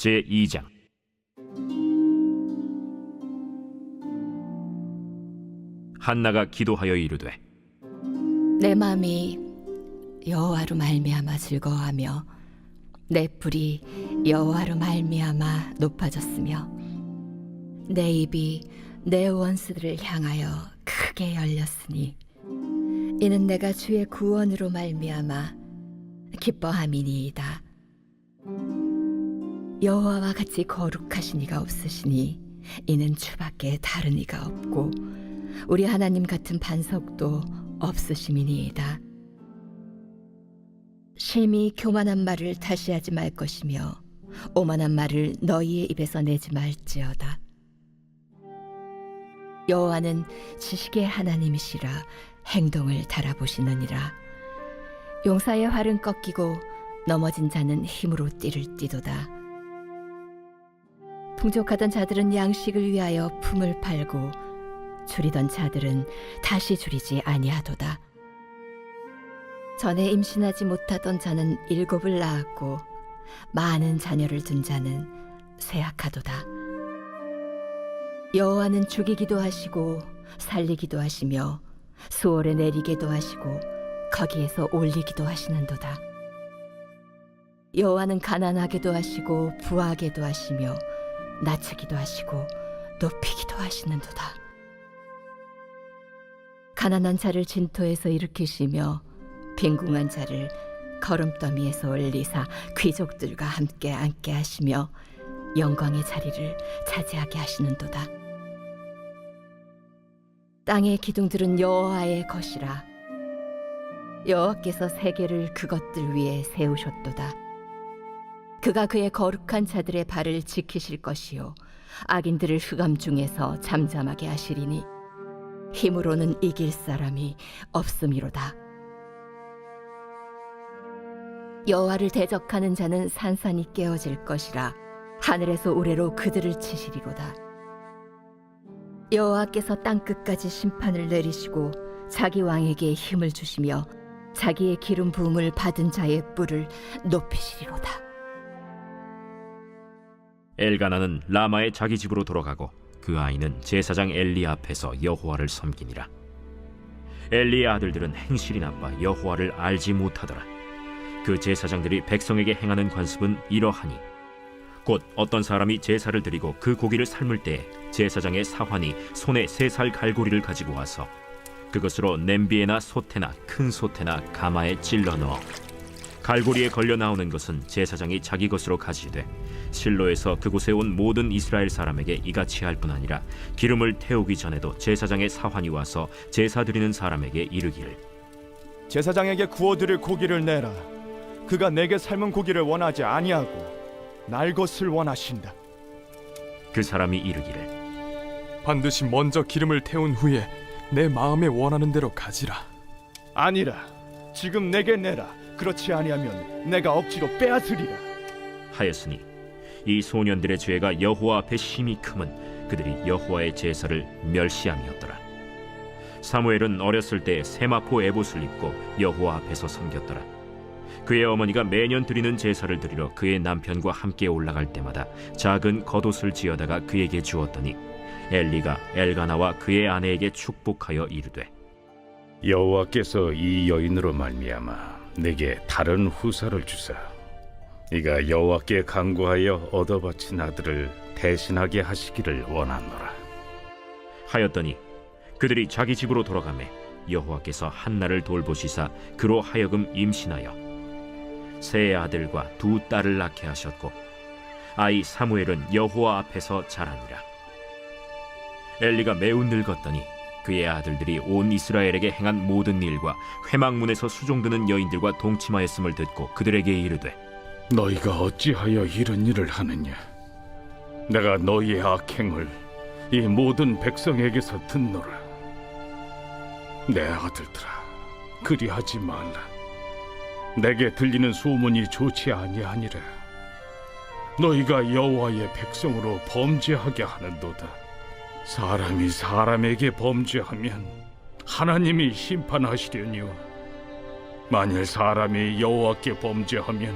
제2장. 한나가 기도하여 이르되, 내 마음이 여호와로 말미암아 즐거워하며 내 뿔이 여호와로 말미암아 높아졌으며 내 입이 내 원수들을 향하여 크게 열렸으니 이는 내가 주의 구원으로 말미암아 기뻐함이니이다. 여호와와 같이 거룩하신 이가 없으시니 이는 주밖에 다른 이가 없고 우리 하나님 같은 반석도 없으심이니이다. 심히 교만한 말을 다시 하지 말 것이며 오만한 말을 너희의 입에서 내지 말지어다. 여호와는 지식의 하나님이시라 행동을 달아보시느니라. 용사의 활은 꺾이고 넘어진 자는 힘으로 띠를 띠도다. 풍족하던 자들은 양식을 위하여 품을 팔고 줄이던 자들은 다시 줄이지 아니하도다. 전에 임신하지 못하던 자는 7을 낳았고 많은 자녀를 둔 자는 쇠약하도다. 여호와는 죽이기도 하시고 살리기도 하시며 수월에 내리게도 하시고 거기에서 올리기도 하시는도다. 여호와는 가난하게도 하시고 부하게도 하시며 낮추기도 하시고 높이기도 하시는도다. 가난한 자를 진토에서 일으키시며 빈궁한 자를 거름더미에서 올리사 귀족들과 함께 앉게 하시며 영광의 자리를 차지하게 하시는도다. 땅의 기둥들은 여호와의 것이라. 여호와께서 세계를 그것들 위에 세우셨도다. 그가 그의 거룩한 자들의 발을 지키실 것이요 악인들을 흑암 중에서 잠잠하게 하시리니 힘으로는 이길 사람이 없음이로다. 여호와를 대적하는 자는 산산이 깨어질 것이라. 하늘에서 우레로 그들을 치시리로다. 여호와께서 땅끝까지 심판을 내리시고 자기 왕에게 힘을 주시며 자기의 기름 부음을 받은 자의 뿔을 높이시리로다. 엘가나는 라마의 자기 집으로 돌아가고 그 아이는 제사장 엘리 앞에서 여호와를 섬기니라. 엘리의 아들들은 행실이 나빠 여호와를 알지 못하더라. 그 제사장들이 백성에게 행하는 관습은 이러하니 곧 어떤 사람이 제사를 드리고 그 고기를 삶을 때에 제사장의 사환이 손에 3살 갈고리를 가지고 와서 그것으로 냄비에나 솥에나 큰 솥에나 가마에 찔러 넣어 갈고리에 걸려 나오는 것은 제사장이 자기 것으로 가지되 실로에서 그곳에 온 모든 이스라엘 사람에게 이같이 할 뿐 아니라 기름을 태우기 전에도 제사장의 사환이 와서 제사 드리는 사람에게 이르기를, 제사장에게 구워드릴 고기를 내라. 그가 내게 삶은 고기를 원하지 아니하고 날 것을 원하신다. 그 사람이 이르기를, 반드시 먼저 기름을 태운 후에 내 마음에 원하는 대로 가지라. 아니라 지금 내게 내라. 그렇지 아니하면 내가 억지로 빼앗으리라 하였으니 이 소년들의 죄가 여호와 앞에 심히 크면 그들이 여호와의 제사를 멸시함이었더라. 사무엘은 어렸을 때 세마포 에봇을 입고 여호와 앞에서 섬겼더라. 그의 어머니가 매년 드리는 제사를 드리러 그의 남편과 함께 올라갈 때마다 작은 겉옷을 지어다가 그에게 주었더니 엘리가 엘가나와 그의 아내에게 축복하여 이르되, 여호와께서 이 여인으로 말미암아 내게 다른 후사를 주사 이가 여호와께 간구하여 얻어 바친 아들을 대신하게 하시기를 원하노라 하였더니 그들이 자기 집으로 돌아가매 여호와께서 한나를 돌보시사 그로 하여금 임신하여 3 아들과 2 딸을 낳게 하셨고 아이 사무엘은 여호와 앞에서 자라니라. 엘리가 매우 늙었더니 그의 아들들이 온 이스라엘에게 행한 모든 일과 회막문에서 수종드는 여인들과 동침하였음을 듣고 그들에게 이르되, 너희가 어찌하여 이런 일을 하느냐 내가 너희의 악행을 이 모든 백성에게서 듣노라. 내 아들들아 그리하지 말라. 내게 들리는 소문이 좋지 아니하니라. 너희가 여호와의 백성으로 범죄하게 하는도다. 사람이 사람에게 범죄하면 하나님이 심판하시려니와 만일 사람이 여호와께 범죄하면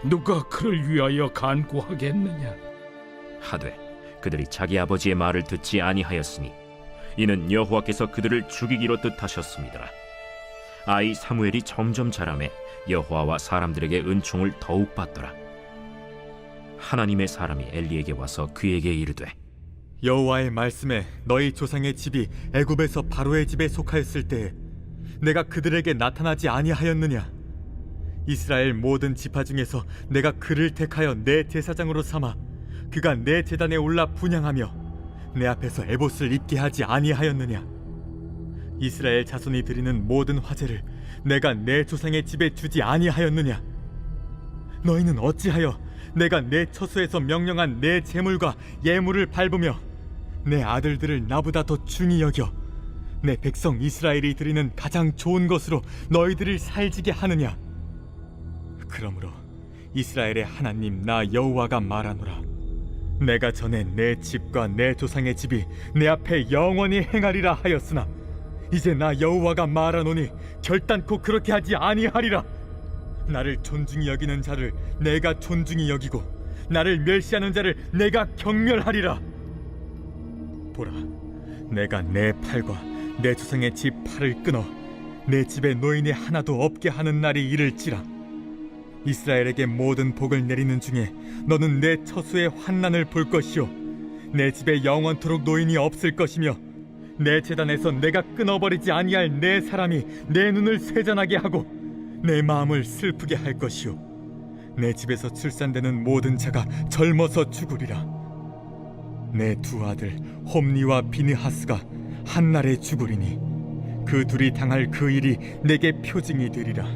누가 그를 위하여 간구하겠느냐? 하되 그들이 자기 아버지의 말을 듣지 아니하였으니 이는 여호와께서 그들을 죽이기로 뜻하셨습니다. 아이 사무엘이 점점 자라매 여호와와 사람들에게 은총을 더욱 받더라. 하나님의 사람이 엘리에게 와서 그에게 이르되 여호와의 말씀에 너희 조상의 집이 애굽에서 바로의 집에 속하였을 때에 내가 그들에게 나타나지 아니하였느냐? 이스라엘 모든 지파 중에서 내가 그를 택하여 내 제사장으로 삼아 그가 내 제단에 올라 분향하며 내 앞에서 에봇을 입게 하지 아니하였느냐? 이스라엘 자손이 드리는 모든 화제를 내가 내 조상의 집에 주지 아니하였느냐? 너희는 어찌하여 내가 내 처소에서 명령한 내 제물과 예물을 밟으며 내 아들들을 나보다 더 중히 여겨 내 백성 이스라엘이 드리는 가장 좋은 것으로 너희들을 살지게 하느냐? 그러므로 이스라엘의 하나님 나 여호와가 말하노라. 내가 전에 내 집과 내 조상의 집이 내 앞에 영원히 행하리라 하였으나 이제 나 여호와가 말하노니 결단코 그렇게 하지 아니하리라. 나를 존중히 여기는 자를 내가 존중히 여기고 나를 멸시하는 자를 내가 경멸하리라. 보라, 내가 내 팔과 내 조상의 집 팔을 끊어 내 집에 노인이 하나도 없게 하는 날이 이를지라. 이스라엘에게 모든 복을 내리는 중에 너는 내 처소의 환난을 볼 것이요 내 집에 영원토록 노인이 없을 것이며 내 제단에서 내가 끊어버리지 아니할 내 사람이 내 눈을 쇠잔하게 하고 내 마음을 슬프게 할 것이요 내 집에서 출산되는 모든 자가 젊어서 죽으리라. 내 두 아들 홈니와 비느하스가 한날에 죽으리니 그 둘이 당할 그 일이 내게 표징이 되리라.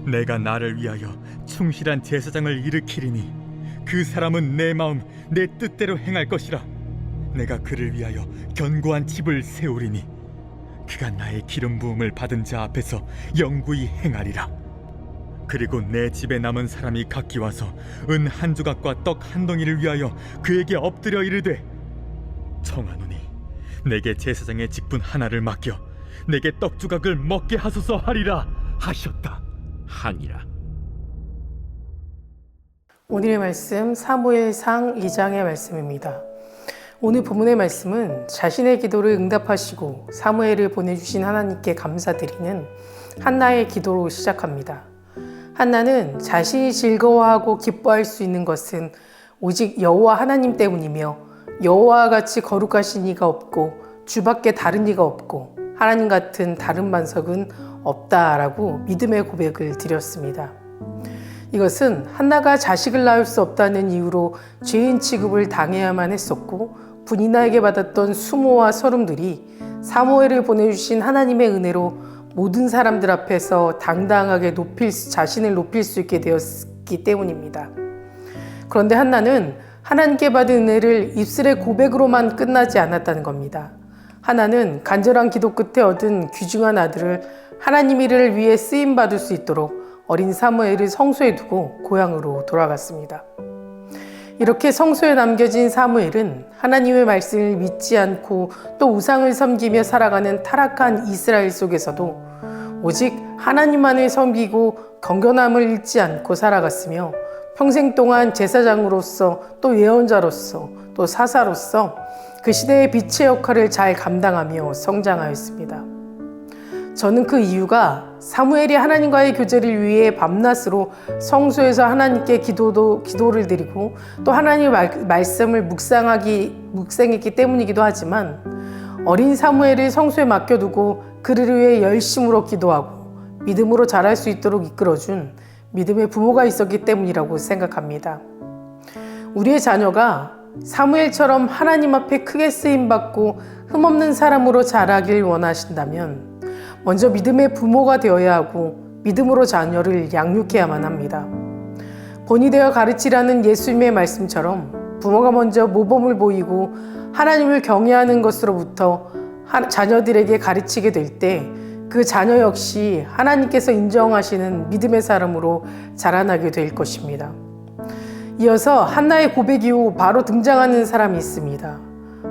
내가 나를 위하여 충실한 제사장을 일으키리니 그 사람은 내 마음 내 뜻대로 행할 것이라. 내가 그를 위하여 견고한 집을 세우리니 그가 나의 기름 부음을 받은 자 앞에서 영구히 행하리라. 그리고 내 집에 남은 사람이 각기 와서 은 한 조각과 떡 한 덩이를 위하여 그에게 엎드려 이르되 청하노니 내게 제사장의 직분 하나를 맡겨 내게 떡 조각을 먹게 하소서 하리라 하셨다. 하니라. 오늘의 말씀 사무엘상 2장의 말씀입니다. 오늘 본문의 말씀은 자신의 기도를 응답하시고 사무엘을 보내주신 하나님께 감사드리는 한나의 기도로 시작합니다. 한나는 자신이 즐거워하고 기뻐할 수 있는 것은 오직 여호와 하나님 때문이며 여호와와 같이 거룩하신 이가 없고 주밖에 다른 이가 없고 하나님 같은 다른 반석은 없다라고 믿음의 고백을 드렸습니다. 이것은 한나가 자식을 낳을 수 없다는 이유로 죄인 취급을 당해야만 했었고 분이나에게 받았던 수모와 서름들이 사무엘을 보내주신 하나님의 은혜로 모든 사람들 앞에서 당당하게 자신을 높일 수 있게 되었기 때문입니다. 그런데 한나는 하나님께 받은 은혜를 입술의 고백으로만 끝나지 않았다는 겁니다. 한나는 간절한 기도 끝에 얻은 귀중한 아들을 하나님 일을 위해 쓰임받을 수 있도록 어린 사무엘을 성소에 두고 고향으로 돌아갔습니다. 이렇게 성소에 남겨진 사무엘은 하나님의 말씀을 믿지 않고 또 우상을 섬기며 살아가는 타락한 이스라엘 속에서도 오직 하나님만을 섬기고 경건함을 잃지 않고 살아갔으며 평생 동안 제사장으로서 또 예언자로서 또 사사로서 그 시대의 빛의 역할을 잘 감당하며 성장하였습니다. 저는 그 이유가 사무엘이 하나님과의 교제를 위해 밤낮으로 성소에서 하나님께 기도를 드리고 또 하나님의 말씀을 묵상했기 때문이기도 하지만 어린 사무엘을 성소에 맡겨두고 그를 위해 열심으로 기도하고 믿음으로 자랄 수 있도록 이끌어준 믿음의 부모가 있었기 때문이라고 생각합니다. 우리의 자녀가 사무엘처럼 하나님 앞에 크게 쓰임받고 흠없는 사람으로 자라길 원하신다면 먼저 믿음의 부모가 되어야 하고 믿음으로 자녀를 양육해야만 합니다. 본이 되어 가르치라는 예수님의 말씀처럼 부모가 먼저 모범을 보이고 하나님을 경외하는 것으로부터 자녀들에게 가르치게 될 때 그 자녀 역시 하나님께서 인정하시는 믿음의 사람으로 자라나게 될 것입니다. 이어서 한나의 고백 이후 바로 등장하는 사람이 있습니다.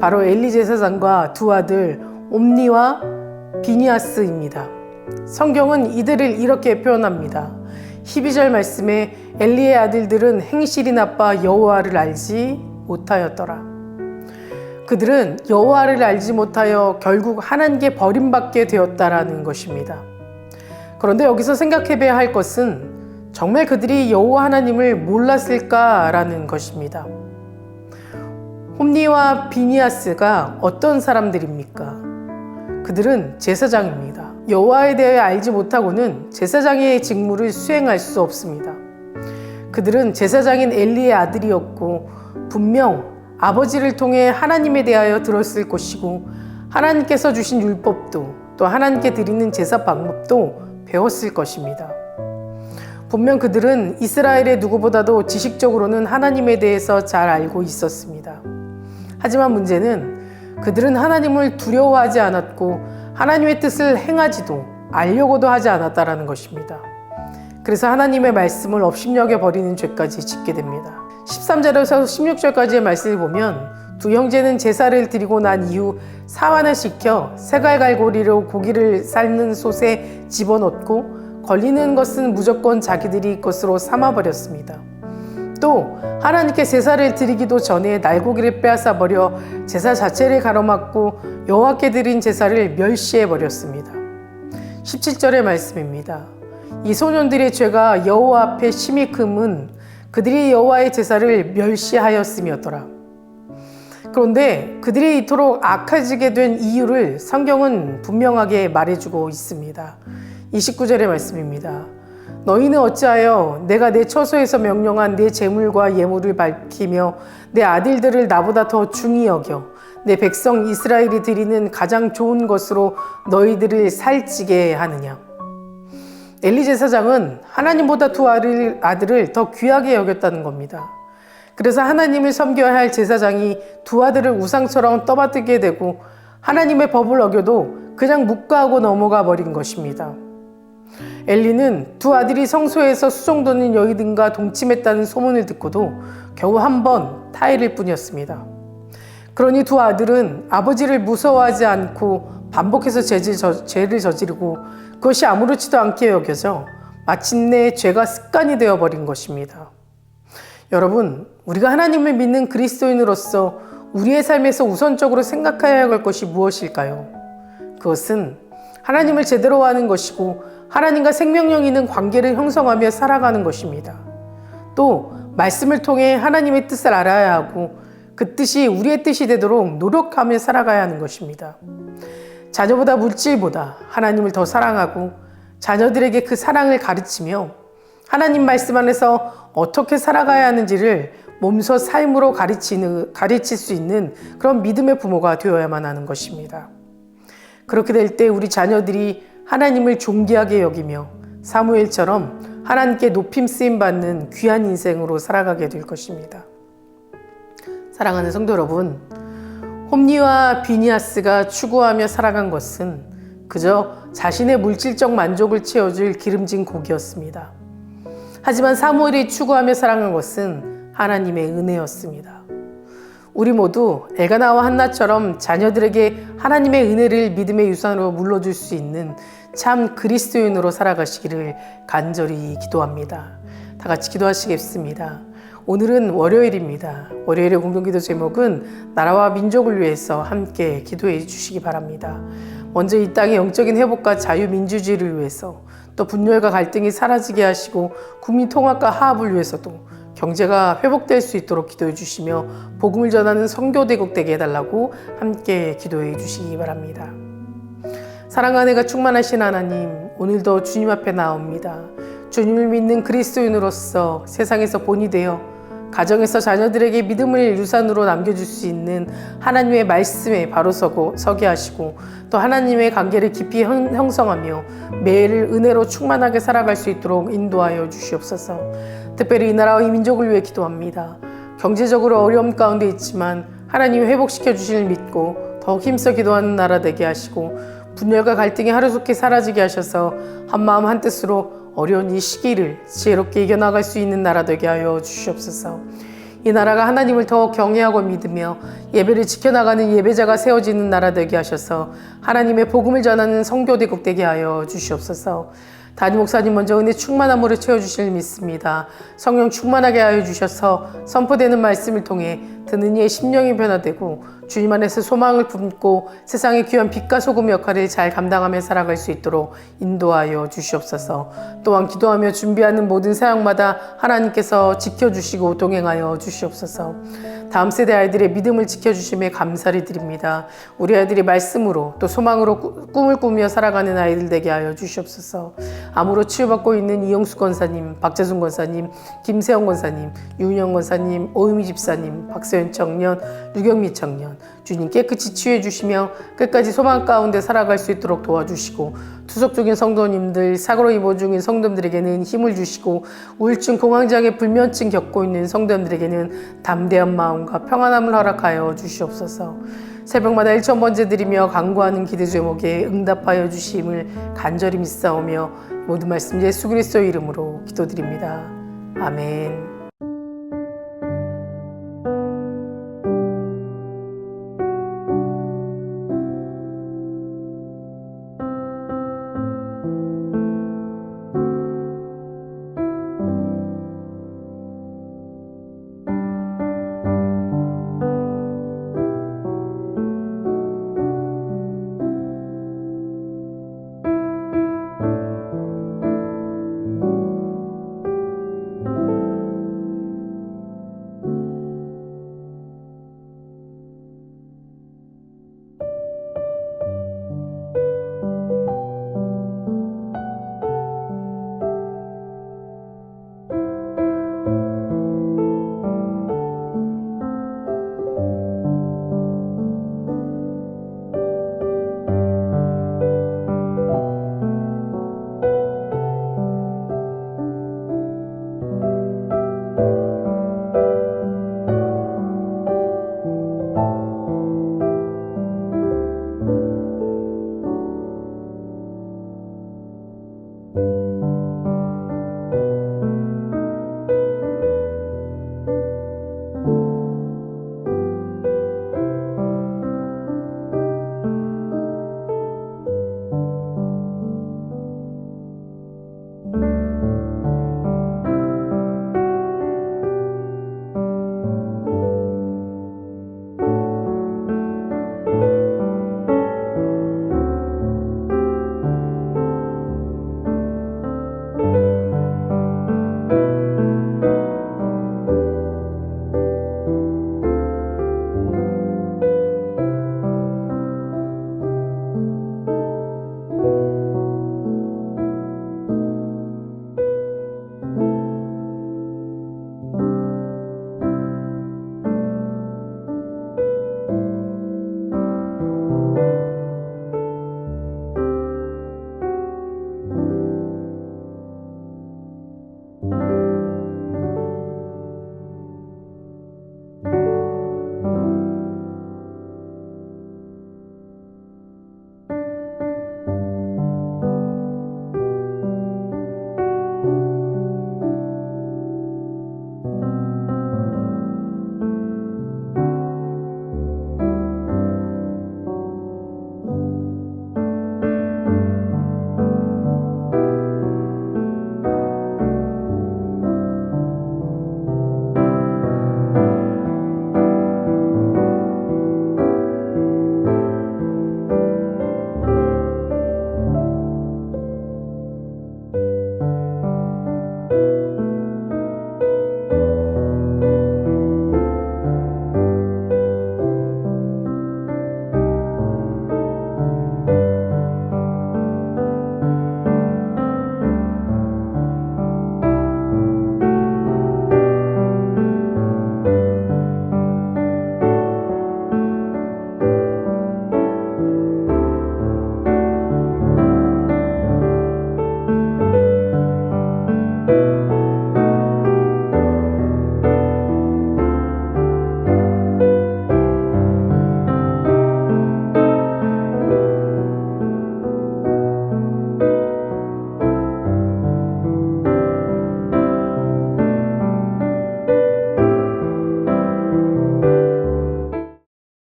바로 엘리 제사장과 두 아들 옴니와 비니하스입니다. 성경은 이들을 이렇게 표현합니다. 12절 말씀에 엘리의 아들들은 행실이 나빠 여호와를 알지 못하였더라. 그들은 여호와를 알지 못하여 결국 하나님께 버림받게 되었다라는 것입니다. 그런데 여기서 생각해봐야 할 것은 정말 그들이 여호와 하나님을 몰랐을까라는 것입니다. 홈니와 비니아스가 어떤 사람들입니까? 그들은 제사장입니다. 여호와에 대해 알지 못하고는 제사장의 직무를 수행할 수 없습니다. 그들은 제사장인 엘리의 아들이었고 분명 아버지를 통해 하나님에 대하여 들었을 것이고 하나님께서 주신 율법도 또 하나님께 드리는 제사 방법도 배웠을 것입니다. 분명 그들은 이스라엘의 누구보다도 지식적으로는 하나님에 대해서 잘 알고 있었습니다. 하지만 문제는 그들은 하나님을 두려워하지 않았고 하나님의 뜻을 행하지도 알려고도 하지 않았다라는 것입니다. 그래서 하나님의 말씀을 업신여겨 버리는 죄까지 짓게 됩니다. 13절에서 16절까지의 말씀을 보면 두 형제는 제사를 드리고 난 이후 사환을 시켜 세갈갈고리로 고기를 삶는 솥에 집어넣고 걸리는 것은 무조건 자기들이 것으로 삼아버렸습니다. 또 하나님께 제사를 드리기도 전에 날고기를 빼앗아 버려 제사 자체를 가로막고 여호와께 드린 제사를 멸시해 버렸습니다. 17절의 말씀입니다. 이 소년들의 죄가 여호와 앞에 심히 금은 그들이 여호와의 제사를 멸시하였음이었더라. 그런데 그들이 이토록 악해지게 된 이유를 성경은 분명하게 말해주고 있습니다. 29절의 말씀입니다. 너희는 어찌하여 내가 내 처소에서 명령한 내 제물과 예물을 밝히며 내 아들들을 나보다 더 중히 여겨 내 백성 이스라엘이 드리는 가장 좋은 것으로 너희들을 살찌게 하느냐. 엘리 제사장은 하나님보다 두 아들을 더 귀하게 여겼다는 겁니다. 그래서 하나님을 섬겨야 할 제사장이 두 아들을 우상처럼 떠받들게 되고 하나님의 법을 어겨도 그냥 묵과하고 넘어가 버린 것입니다. 엘리는 두 아들이 성소에서 수종도는 여인들과 동침했다는 소문을 듣고도 겨우 한 번 타일일 뿐이었습니다. 그러니 두 아들은 아버지를 무서워하지 않고 반복해서 죄를 저지르고 그것이 아무렇지도 않게 여겨져 마침내 죄가 습관이 되어버린 것입니다. 여러분, 우리가 하나님을 믿는 그리스도인으로서 우리의 삶에서 우선적으로 생각해야 할 것이 무엇일까요? 그것은 하나님을 제대로 아는 것이고 하나님과 생명력 있는 관계를 형성하며 살아가는 것입니다. 또 말씀을 통해 하나님의 뜻을 알아야 하고 그 뜻이 우리의 뜻이 되도록 노력하며 살아가야 하는 것입니다. 자녀보다 물질보다 하나님을 더 사랑하고 자녀들에게 그 사랑을 가르치며 하나님 말씀 안에서 어떻게 살아가야 하는지를 몸소 삶으로 가르칠 수 있는 그런 믿음의 부모가 되어야만 하는 것입니다. 그렇게 될 때 우리 자녀들이 하나님을 존귀하게 여기며 사무엘처럼 하나님께 높임 쓰임 받는 귀한 인생으로 살아가게 될 것입니다. 사랑하는 성도 여러분, 홈니와 비니아스가 추구하며 살아간 것은 그저 자신의 물질적 만족을 채워줄 기름진 고기였습니다. 하지만 사무엘이 추구하며 살아간 것은 하나님의 은혜였습니다. 우리 모두 엘가나와 한나처럼 자녀들에게 하나님의 은혜를 믿음의 유산으로 물려줄 수 있는 참 그리스도인으로 살아가시기를 간절히 기도합니다. 다 같이 기도하시겠습니다. 오늘은 월요일입니다. 월요일의 공동기도 제목은 나라와 민족을 위해서 함께 기도해 주시기 바랍니다. 먼저 이 땅의 영적인 회복과 자유민주주의를 위해서 또 분열과 갈등이 사라지게 하시고 국민 통합과 화합을 위해서도 경제가 회복될 수 있도록 기도해 주시며 복음을 전하는 선교대국 되게 해달라고 함께 기도해 주시기 바랍니다. 사랑과 은혜가 충만하신 하나님, 오늘도 주님 앞에 나옵니다. 주님을 믿는 그리스도인으로서 세상에서 본이 되어 가정에서 자녀들에게 믿음을 유산으로 남겨줄 수 있는 하나님의 말씀에 바로 서게 하시고 또 하나님의 관계를 깊이 형성하며 매일 은혜로 충만하게 살아갈 수 있도록 인도하여 주시옵소서. 특별히 이 나라와 이 민족을 위해 기도합니다. 경제적으로 어려움 가운데 있지만 하나님이 회복시켜 주시를 믿고 더욱 힘써 기도하는 나라 되게 하시고 분열과 갈등이 하루속히 사라지게 하셔서 한마음 한뜻으로 어려운 이 시기를 지혜롭게 이겨나갈 수 있는 나라 되게 하여 주시옵소서. 이 나라가 하나님을 더 경외하고 믿으며 예배를 지켜나가는 예배자가 세워지는 나라 되게 하셔서 하나님의 복음을 전하는 선교대국 되게 하여 주시옵소서. 담임 목사님 먼저 은혜 충만함으로 채워주실 믿습니다. 성령 충만하게 하여 주셔서 선포되는 말씀을 통해 듣는 이의 심령이 변화되고 주님 안에서 소망을 품고 세상의 귀한 빛과 소금 역할을 잘 감당하며 살아갈 수 있도록 인도하여 주시옵소서. 또한 기도하며 준비하는 모든 사역마다 하나님께서 지켜주시고 동행하여 주시옵소서. 다음 세대 아이들의 믿음을 지켜주심에 감사를 드립니다. 우리 아이들이 말씀으로 또 소망으로 꿈을 꾸며 살아가는 아이들 되게 하여 주시옵소서. 암으로 치유받고 있는 이영수 권사님, 박재순 권사님, 김세영 권사님, 윤영 권사님, 오유미 집사님, 박세현 청년, 류경미 청년, 주님 깨끗이 치유해 주시며 끝까지 소망 가운데 살아갈 수 있도록 도와주시고, 투석 중인 성도님들, 사고로 입원 중인 성도님들에게는 힘을 주시고, 우울증, 공황장애, 불면증 겪고 있는 성도님들에게는 담대한 마음과 평안함을 허락하여 주시옵소서. 새벽마다 1000번째 드리며 간구하는 기도 제목에 응답하여 주심을 간절히 믿사오며 모든 말씀 예수 그리스도의 이름으로 기도드립니다. 아멘.